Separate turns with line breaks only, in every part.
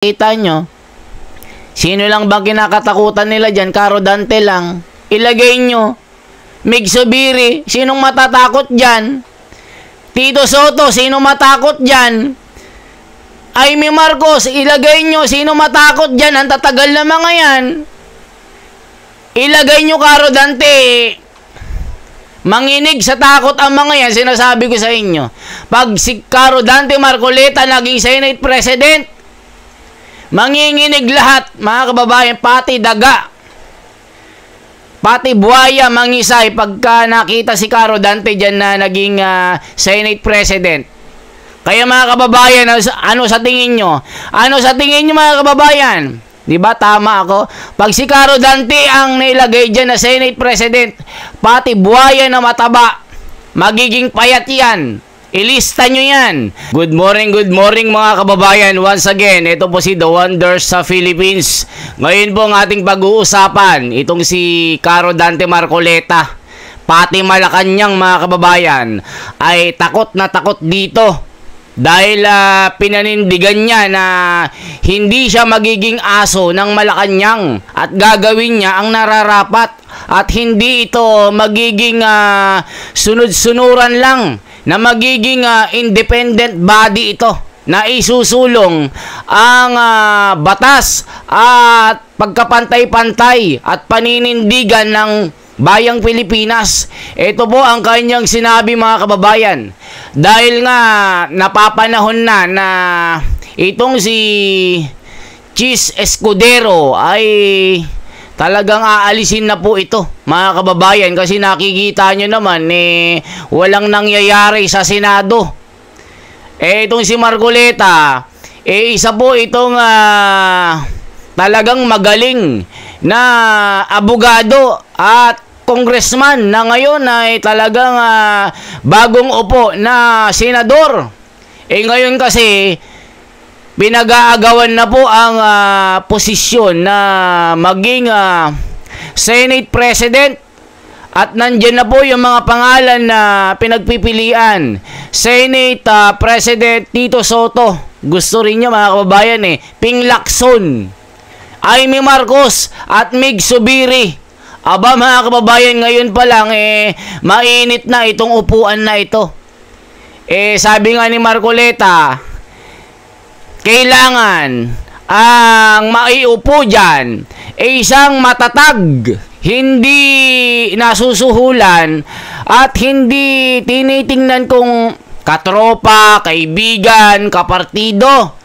Kita nyo, sino lang ba kinakatakutan nila dyan? Caro Dante lang. Ilagay nyo, Mig Zubiri, sinong matatakot dyan? Tito Soto, sino matakot dyan? Amy Marcos, ilagay nyo, sino matakot dyan? Ang tatagal na mga yan. Ilagay nyo Caro Dante. Manginig sa takot ang mga yan, sinasabi ko sa inyo. Pag si Caro Dante Marcoleta naging Senate President, manginginig lahat, mga kababayan, pati daga, pati buhaya, mangisay pagka nakita si Caro Dante dyan na naging Senate President. Kaya mga kababayan, ano sa tingin nyo? Ano sa tingin nyo mga kababayan? Diba tama ako? Pag si Caro Dante ang nailagay dyan na Senate President, pati buhaya na mataba, magiging payat yan. Ilista nyo yan. Good morning mga kababayan. Once again, ito po si The Wonders sa Philippines. Ngayon po ang ating pag-uusapan, itong si Caro Dante Marcoleta, pati Malacanang mga kababayan, ay takot na takot dito. Dahil pinanindigan niya na hindi siya magiging aso ng Malacanang at gagawin niya ang nararapat at hindi ito magiging sunod-sunuran lang na magiging independent body ito na isusulong ang batas at pagkapantay-pantay at paninindigan ng bayang Pilipinas. Ito po ang kanyang sinabi mga kababayan. Dahil nga napapanahon na itong si Chis Escudero ay talagang aalisin na po ito mga kababayan, kasi nakikita nyo naman walang nangyayari sa Senado. Itong si Marcoleta isa po itong talagang magaling na abogado at congressman na ngayon ay talagang bagong upo na senador. Ngayon kasi pinag-aagawan na po ang posisyon na maging Senate President at nandyan na po yung mga pangalan na pinagpipilian. Senate President Tito Soto, gusto rin niya mga kababayan Ping Lacson, Amy Marcos at Mig Zubiri. Aba mga kababayan, ngayon pa lang mainit na itong upuan na ito. Sabi nga ni Marcoleta, kailangan ang maiupo dyan isang matatag, hindi nasusuhulan at hindi tinitingnan kung katropa, kaibigan, kapartido.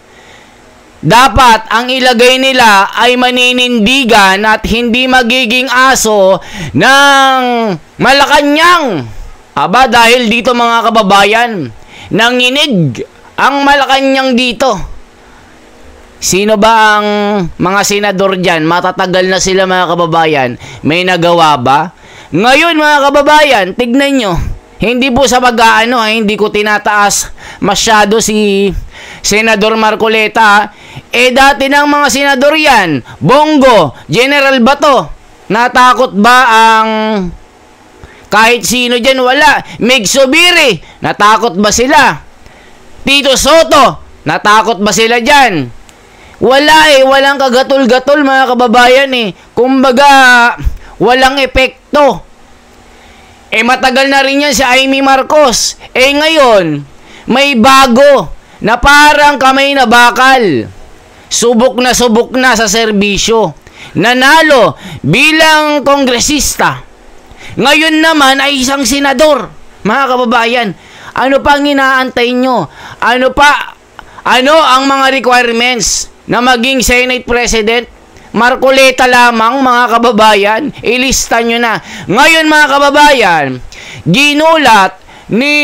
Dapat ang ilagay nila ay maninindigan at hindi magiging aso ng Malacanang. Aba dahil dito mga kababayan, nanginig ang Malacanang dito. Sino ba ang mga senador dyan? Matatagal na sila mga kababayan. May nagawa ba? Ngayon mga kababayan, tignan nyo. Hindi po sa pag-aano, hindi ko tinataas masyado si Senador Marcoleta. Dati ng mga senador yan. Bongo, General Bato. Natakot ba ang kahit sino dyan? Wala. Mig Zubiri, natakot ba sila? Tito Soto, natakot ba sila dyan? Wala walang kagatol-gatol mga kababayan Kumbaga, walang epekto. Matagal na rin yan si Amy Marcos. Ngayon, may bago na parang kamay na bakal. Subok na sa serbisyo. Nanalo bilang kongresista. Ngayon naman ay isang senador. Mga kababayan, ano pa ang inaantay nyo? Ano ang mga requirements na maging Senate President? Marcoleta lamang mga kababayan, ilista nyo na. Ngayon mga kababayan, ginulat ni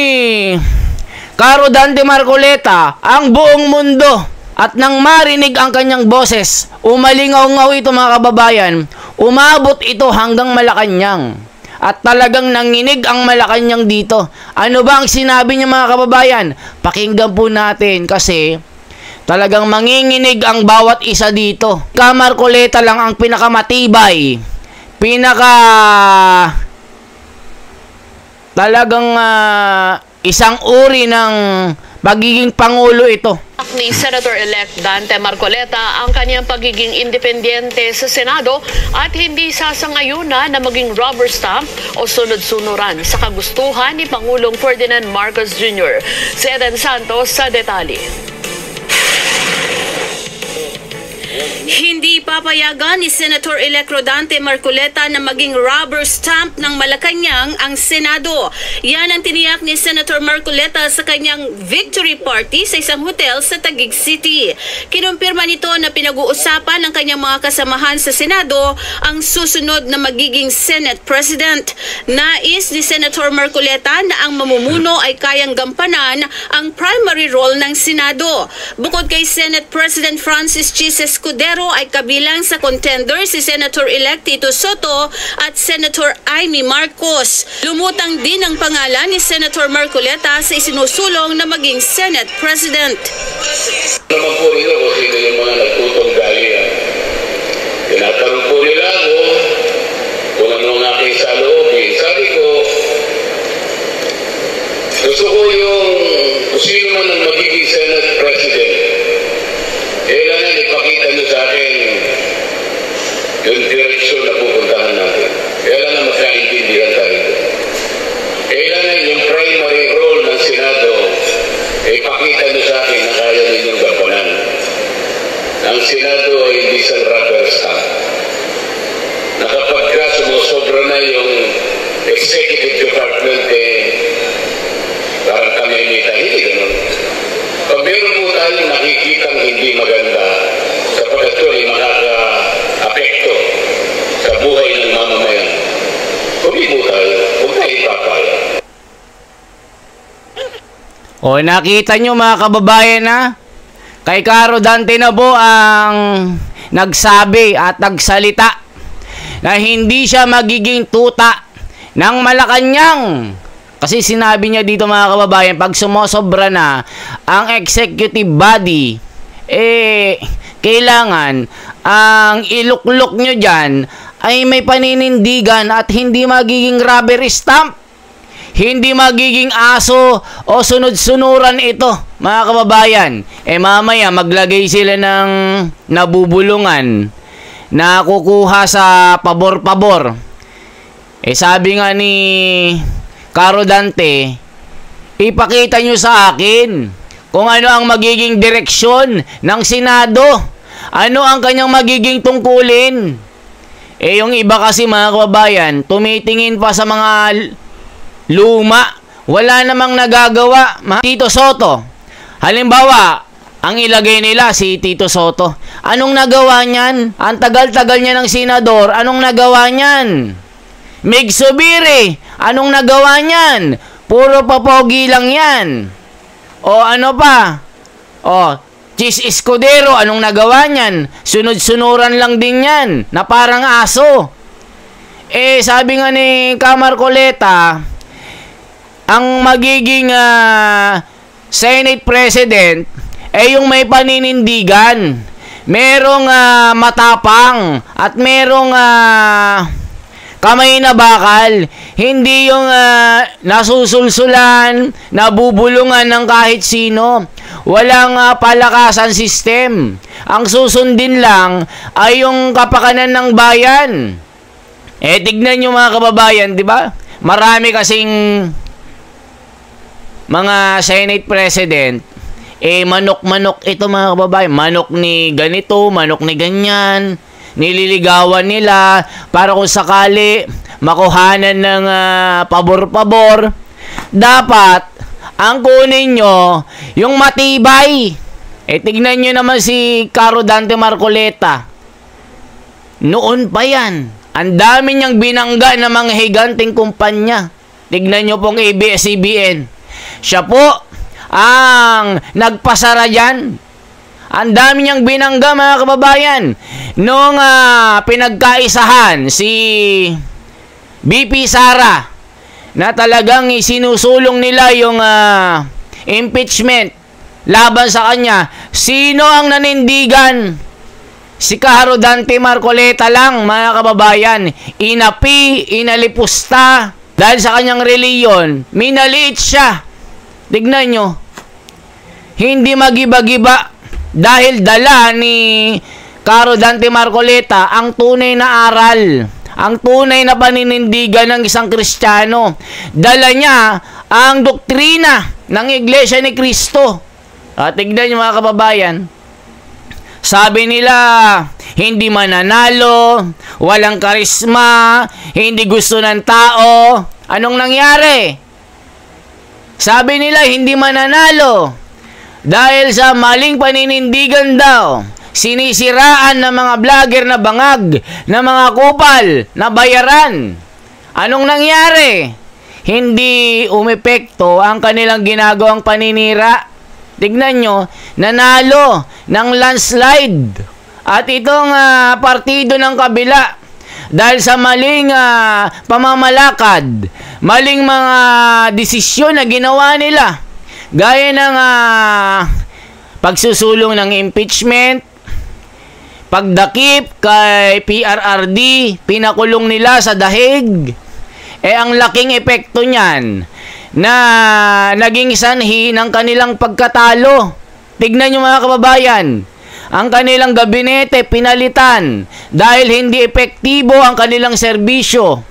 Caro Dante Marcoleta ang buong mundo at nang marinig ang kanyang boses, umalingaw-ngaw ito mga kababayan, umabot ito hanggang Malacanang at talagang nanginig ang Malacanang dito. Ano ba ang sinabi niya mga kababayan? Pakinggan po natin kasi talagang manginginig ang bawat isa dito. Marcoleta lang ang pinakamatibay, talagang isang uri ng pagiging Pangulo ito.
Ni Senator-elect Dante Marcoleta ang kanyang pagiging independyente sa Senado at hindi sasangayuna na maging rubber stamp o sunod-sunuran sa kagustuhan ni Pangulong Ferdinand Marcos Jr. Si Eden Santos sa detalye.
Hindi papayagan ni Senator-elect Rodante Marcoleta na maging rubber stamp ng Malacanang ang Senado. Yan ang tiniyak ni Senator Marcoleta sa kanyang victory party sa isang hotel sa Taguig City. Kinumpirma nito na pinag-uusapan ng kanyang mga kasamahan sa Senado ang susunod na magiging Senate President. Nais ni Senator Marcoleta na ang mamumuno ay kayang gampanan ang primary role ng Senado. Bukod kay Senate President Francis Chis Escudero ay kabilang sa contender si Senator-elect Tito Soto at Senator Amy Marcos. Lumutang din ang pangalan ni Senator Marcoleta sa isinusulong na maging Senate President.
Naman po nila kung sino yung mga nagtutong galian. Tinatanong po nila ako kung ano ang aking saloobin. Sabi ko, gusto ko yung kung sino man ang magiging Senate President. Kailangan ipakita nyo sa akin yung direksyon na pupuntahan natin. Kailangan magkaintindihan tayo. Kailangan yung primary role ng Senado ipakita nyo sa akin na kaya ninyong gampanan. Ang Senado ay hindi isang rubber stamp. Na kapag ka sumusobra na yung executive department parang kami hindi ganun. Pag meron po tayong nakikitang hindi maganda sapagkat ito ay makaka-apekto sa buhay ng mamamayan, kumibo tayo, huwag tayo ipapaya.
O nakita nyo mga kababayan na kay Caro Dante na po ang nagsabi at nagsalita na hindi siya magiging tuta ng Malacanang. Kasi sinabi niya dito mga kababayan, pag sumosobra na ang executive body, kailangan ang iluklok nyo dyan ay may paninindigan at hindi magiging rubber stamp. Hindi magiging aso o sunod-sunuran ito, mga kababayan. Mamaya maglagay sila ng nabubulungan na kukuha sa pabor-pabor. Sabi nga ni Caro Dante, ipakita nyo sa akin kung ano ang magiging direksyon ng Senado. Ano ang kanyang magiging tungkulin. Yung iba kasi mga kababayan, tumitingin pa sa mga luma. Wala namang nagagawa. Tito Soto, halimbawa, ang ilagay nila si Tito Soto. Anong nagawa niyan? Ang tagal-tagal niya ng senador. Anong nagawa niyan? Mig Subiri, anong nagawa niyan? Puro papogi lang yan. O ano pa? O, Chis Escudero, anong nagawa niyan? Sunod-sunuran lang din yan, na parang aso. Sabi nga ni Marcoleta, ang magiging Senate President yung may paninindigan. Merong matapang at merong kamay na bakal, hindi yung nasusulsulan, nabubulungan ng kahit sino. Walang palakasan system. Ang susundin lang ay yung kapakanan ng bayan. Tignan nyo mga kababayan, di ba? Marami kasing mga Senate President, manok-manok ito mga kababayan. Manok ni ganito, manok ni ganyan. Nililigawan nila para kung sakali makuhanan ng pabor-pabor. Dapat ang kunin nyo yung matibay. Tignan nyo naman si Caro Dante Marcoleta. Noon pa yan, ang dami niyang binangga ng mga higanting kumpanya. Tignan nyo pong ABS-CBN. Siya po ang nagpasara dyan. Ang dami niyang binangga mga kababayan. Noong pinagkaisahan si BP Sara na talagang isinusulong nila yung impeachment laban sa kanya. Sino ang nanindigan? Si Caro Dante Marcoleta lang mga kababayan. Inapi, inalipusta dahil sa kanyang reliyon. Minaliit siya. Tignan nyo. hindi magiba-giba dahil dala ni Caro Dante Marcoleta ang tunay na aral, ang tunay na paninindigan ng isang Kristiyano. Dala niya ang doktrina ng Iglesia ni Cristo. At tignan niyo mga kababayan, sabi nila, hindi mananalo, walang karisma, hindi gusto ng tao. Anong nangyari? Sabi nila, hindi mananalo dahil sa maling paninindigan daw. Sinisiraan ng mga vlogger na bangag, na mga kupal, na bayaran. Anong nangyari? Hindi umepekto ang kanilang ginagawang paninira. Tignan nyo, nanalo ng landslide. At itong partido ng kabila, dahil sa maling pamamalakad, maling mga desisyon na ginawa nila, gaya ng pagsusulong ng impeachment, pagdakip kay PRRD, pinakulong nila sa dahig. Ang laking epekto niyan na naging sanhi ng kanilang pagkatalo. Tignan nyo mga kababayan, ang kanilang gabinete pinalitan dahil hindi epektibo ang kanilang serbisyo.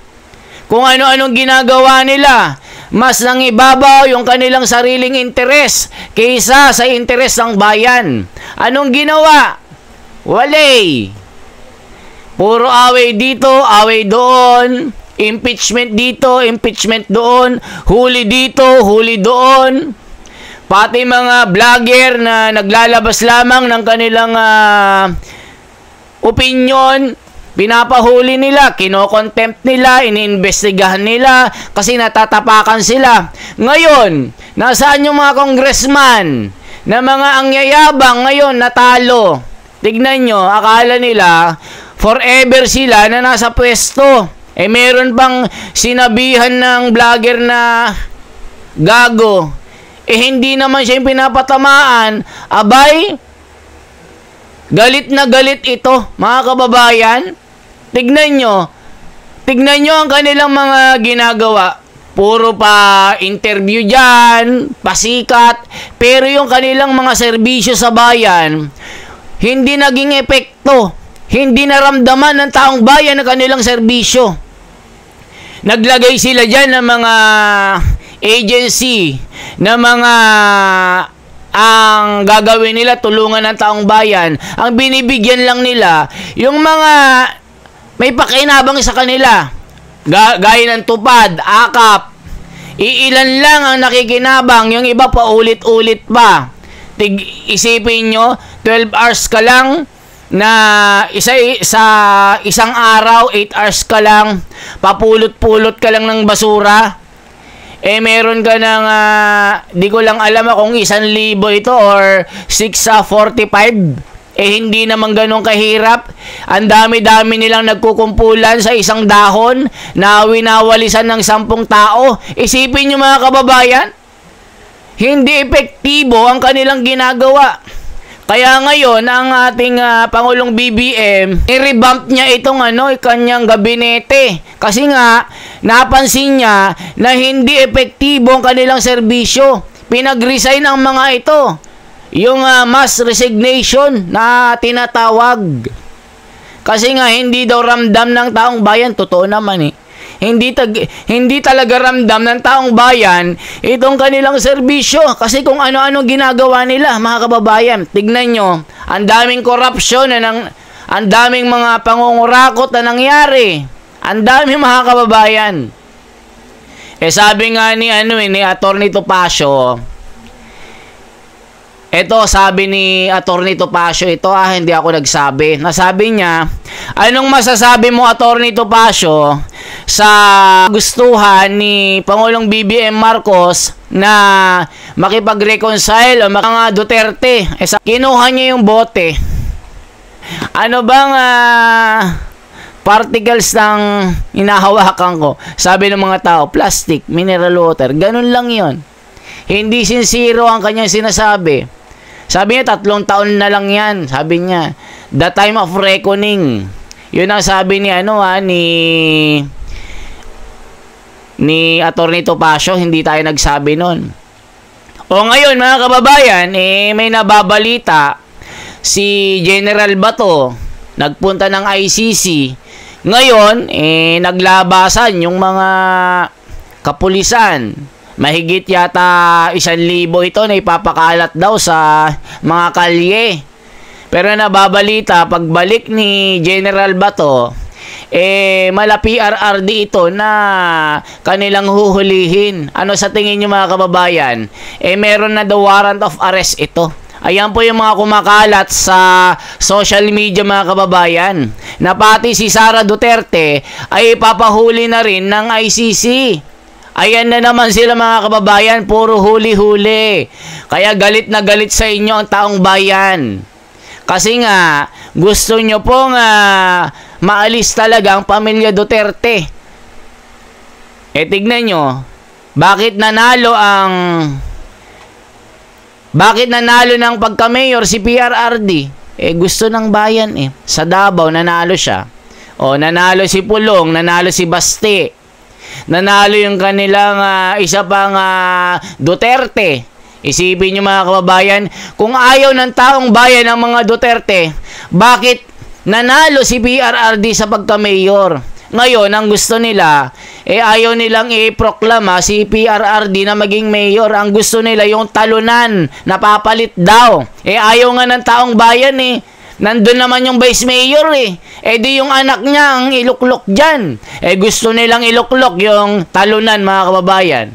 Kung ano-anong ginagawa nila, mas nangibabaw yung kanilang sariling interes kaysa sa interes ng bayan. Anong ginawa? Walay. Puro away dito, away doon. Impeachment dito, impeachment doon, huli dito, huli doon. Pati mga vlogger na naglalabas lamang ng kanilang opinion, pinapahuli nila, kinokontempt nila, iniimbestigahan nila kasi natatapakan sila. Ngayon, nasaan yung mga congressman na mga angyayabang ngayon natalo? Tignan nyo, akala nila forever sila na nasa pwesto. Meron pang sinabihan ng vlogger na gago. Hindi naman siya yung pinapatamaan. Abay, galit na galit ito, mga kababayan. Tignan nyo ang kanilang mga ginagawa. Puro pa interview dyan, pasikat. Pero yung kanilang mga serbisyo sa bayan, hindi naging epekto. Hindi naramdaman ng taong bayan ang kanilang serbisyo. Naglagay sila dyan ng mga agency, na mga ang gagawin nila tulungan ng taong bayan. Ang binibigyan lang nila yung mga may pakinabang sa kanila. Gaya ng tupad, akap. Iilan lang ang nakikinabang, yung iba pa ulit-ulit pa. Isipin nyo, 12 hours ka lang na sa isang araw, 8 hours ka lang, papulot-pulot ka lang ng basura. Meron ka ng di ko lang alam kung 1,000 ito or 645. Hindi naman ganun kahirap. Ang dami-dami nilang nagkukumpulan sa isang dahon na winawalisan ng 10 tao. Isipin nyo mga kababayan, hindi epektibo ang kanilang ginagawa. Kaya ngayon, ang ating Pangulong BBM, i-revamp niya itong kanyang gabinete. Kasi nga, napansin niya na hindi epektibo ang kanilang serbisyo. Pinag-resign ang mga ito. Yung mass resignation na tinatawag. Kasi nga, hindi daw ramdam ng taong bayan. Totoo naman Hindi talaga ramdam ng taong bayan itong kanilang serbisyo. Kasi kung ano-ano ginagawa nila, mga kababayan, tignan nyo, ang daming korupsyon, ang daming mga pangungurakot na nangyari. Ang daming mga kababayan. Sabi nga ni Atty. Topacio, ito, sabi ni Atty. Topacio, hindi ako nagsabi. Nasabi niya, anong masasabi mo, Atty. Topacio, sa gustuhan ni Pangulong BBM Marcos na makipag-reconcile o mga Duterte? Kinuha niya yung bote. Ano bang particles ng hinahawakan ko? Sabi ng mga tao, plastic, mineral water. Ganun lang yon. Hindi sincero ang kanyang sinasabi. Sabi niya, 3 taon na lang yan. Sabi niya, the time of reckoning. Yun ang sabi ni ni Atty. Topacio, hindi tayo nagsabi nun. O ngayon mga kababayan, may nababalita si General Bato, nagpunta ng ICC. Ngayon, naglabasan yung mga kapulisan. Mahigit yata 1,000 ito na ipapakalat daw sa mga kalye. Pero nababalita, pagbalik ni General Bato, mala PRRD ito na kanilang huhulihin. Ano sa tingin nyo mga kababayan? Meron na the warrant of arrest ito. Ayan po yung mga kumakalat sa social media mga kababayan, na pati si Sara Duterte ay papahuli na rin ng ICC. Ayan na naman sila mga kababayan, puro huli-huli. Kaya galit na galit sa inyo ang taong bayan. Kasi nga, gusto nyo pong maalis talaga ang pamilya Duterte. Tignan nyo, bakit nanalo ng pagka-mayor si PRRD? Gusto ng bayan Sa Davao, nanalo siya. Nanalo si Pulong, nanalo si Baste. Nanalo yung kanilang isa pang Duterte. Isipin nyo mga kababayan, kung ayaw ng taong bayan ng mga Duterte, bakit nanalo si PRRD sa pagka-mayor? Ngayon, ang gusto nila, ayaw nilang i-proklama si PRRD na maging mayor. Ang gusto nila yung talunan, napapalit daw. Ayaw nga ng taong bayan Nandun naman yung vice mayor di yung anak niya ang iluklok dyan. Gusto nilang iluklok yung talunan mga kababayan.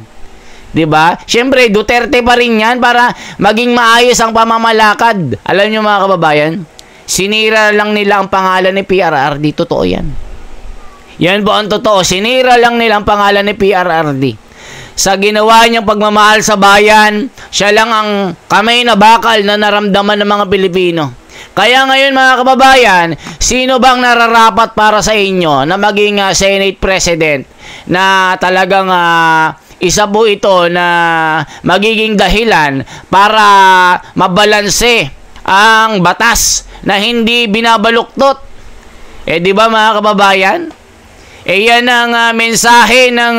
Diba? Siyempre, Duterte pa rin yan para maging maayos ang pamamalakad. Alam nyo mga kababayan, sinira lang nila ang pangalan ni PRRD. Totoo yan. Yan po ang totoo. Sinira lang nila ang pangalan ni PRRD. Sa ginawa niyang pagmamahal sa bayan, siya lang ang kamay na bakal na naramdaman ng mga Pilipino. Kaya ngayon mga kababayan, sino bang nararapat para sa inyo na maging Senate President na talagang isa po ito na magiging dahilan para mabalanse ang batas na hindi binabaluktot? Di ba mga kababayan? Yan ang mensahe ng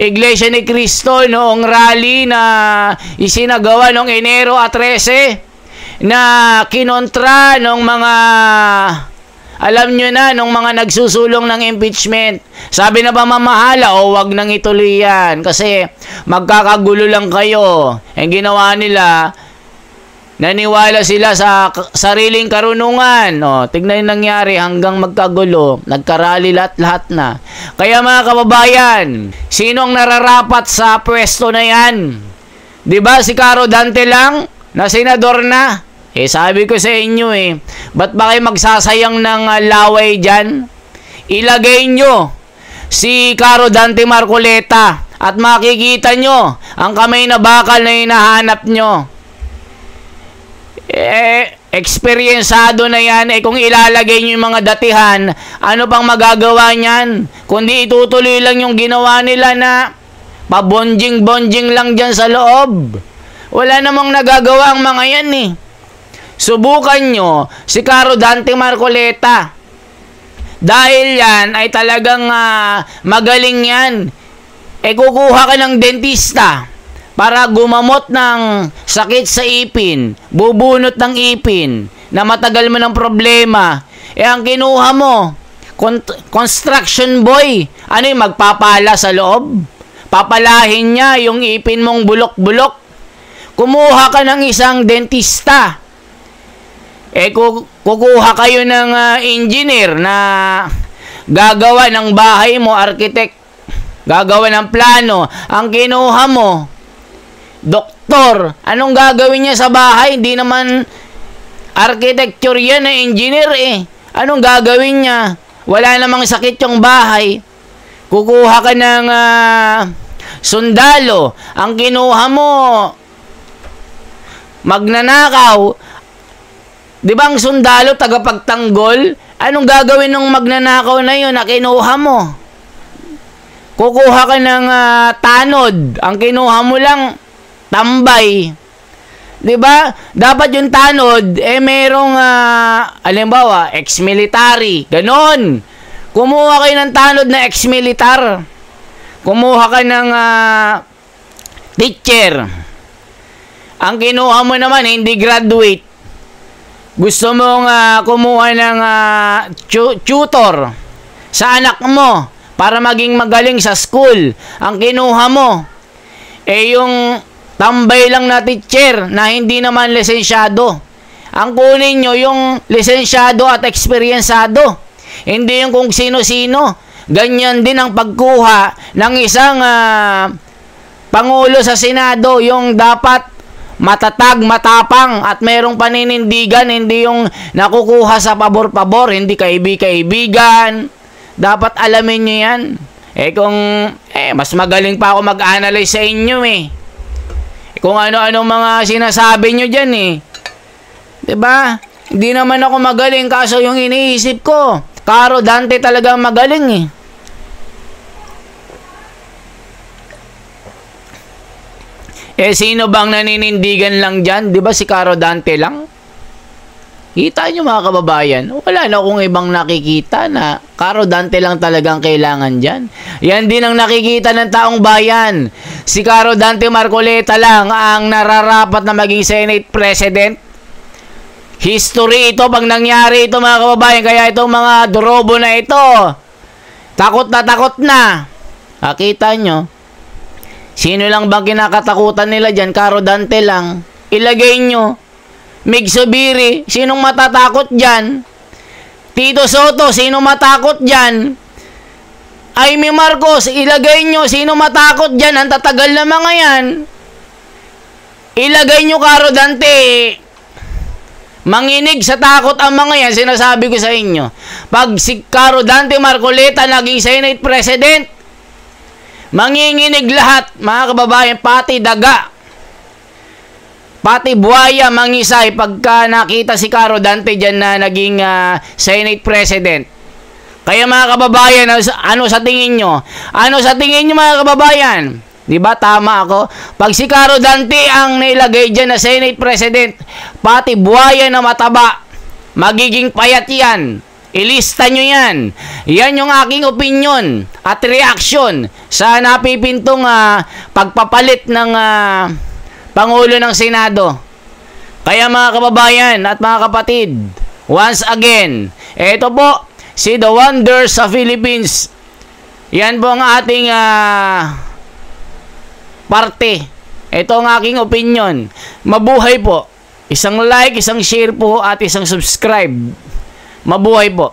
Iglesia ni Cristo noong rally na isinagawa noong Enero 13 na kinontra ng mga, alam nyo na, nung mga nagsusulong ng impeachment. Sabi na pamamahala, wag nang ituloy yan kasi magkakagulo lang kayo. Ang ginawa nila, naniwala sila sa sariling karunungan. Tignan yung nangyari hanggang magkagulo. Nagkarali lahat na. Kaya mga kababayan, sino ang nararapat sa pwesto na yan? Diba si Caro Dante lang na senador na? Sabi ko sa inyo ba't ba kayo magsasayang ng laway dyan? Ilagay nyo si Caro Dante Marcoleta at makikita nyo ang kamay na bakal na hinahanap nyo. Eksperyensado na yan. Kung ilalagay nyo yung mga datihan, ano pang magagawa nyan? Kundi itutuloy lang yung ginawa nila na pabonjing-bonjing lang dyan sa loob. Wala namang nagagawa ang mga yan Subukan nyo si Caro Dante Marcoleta. Dahil yan ay talagang magaling yan. Kukuha ka ng dentista para gumamot ng sakit sa ipin, bubunot ng ipin na matagal mo ng problema. Ang kinuha mo, construction boy. Ano yung magpapala sa loob? Papalahin niya yung ipin mong bulok-bulok. Kumuha ka ng isang dentista. Kukuha kayo ng engineer na gagawa ng bahay mo, architect, gagawa ng plano. Ang kinuha mo, doktor. Anong gagawin niya sa bahay? Hindi naman architecture yan na engineer Anong gagawin niya? Wala namang sakit yung bahay. Kukuha ka ng sundalo. Ang kinuha mo, magnanakaw. Di ba ang sundalo, tagapagtanggol? Anong gagawin ng magnanakaw na yun na kinuha mo? Kukuha ka ng tanod. Ang kinuha mo lang, tambay. Di ba? Dapat yung tanod, merong, halimbawa, ex-military. Ganon. Kumuha kayo ng tanod na ex-militar. Kumuha ka ng teacher. Ang kinuha mo naman, hindi graduate. Gusto mong kumuha ng tutor sa anak mo para maging magaling sa school. Ang kinuha mo, yung tambay lang na teacher na hindi naman lisensyado. Ang kunin nyo yung lisensyado at eksperyensado. Hindi yung kung sino-sino. Ganyan din ang pagkuha ng isang pangulo sa Senado. Yung dapat matatag, matapang at merong paninindigan. Hindi yung nakukuha sa pabor-pabor. Hindi kaibigan. Dapat alamin nyo yan. Mas magaling pa ako mag-analyze sa inyo kung ano-ano mga sinasabi nyo dyan Diba? Hindi naman ako magaling kaso yung iniisip ko. Caro Dante talagang magaling sino bang naninindigan lang dyan? Diba si Caro Dante lang? Kita nyo mga kababayan, wala na akong ibang nakikita na Caro Dante lang talagang kailangan dyan. Yan din ang nakikita ng taong bayan. Si Caro Dante Marcoleta lang ang nararapat na maging Senate President. History ito pag nangyari ito mga kababayan. Kaya itong mga drobo na ito, takot na. Nakita nyo? Sino lang bang kinakatakutan nila dyan? Caro Dante lang. Ilagay nyo. Mig Zubiri, sinong matatakot dyan? Tito Soto, sino matakot dyan? Amy Marcos, ilagay nyo. Sino matakot dyan? Ang tatagal na mga yan. Ilagay nyo Caro Dante. Manginig sa takot ang mga yan, sinasabi ko sa inyo. Pag si Caro Dante Marcoleta naging Senate President, manginginig lahat, mga kababayan, pati daga, pati buhaya mangisay pagka nakita si Caro Dante dyan na naging Senate President. Kaya mga kababayan, ano sa tingin nyo? Ano sa tingin nyo mga kababayan? Diba tama ako? Pag si Caro Dante ang nailagay dyan na Senate President, pati buhaya na mataba, magiging payat yan. Ilista nyo yan. Yan yung aking opinion at reaction sa napipintong pagpapalit ng Pangulo ng Senado. Kaya mga kababayan at mga kapatid, once again, ito po, si The Wonders sa Philippines. Yan po ang ating parte. Ito ang aking opinion. Mabuhay po. Isang like, isang share po at isang subscribe. Mabuhay po.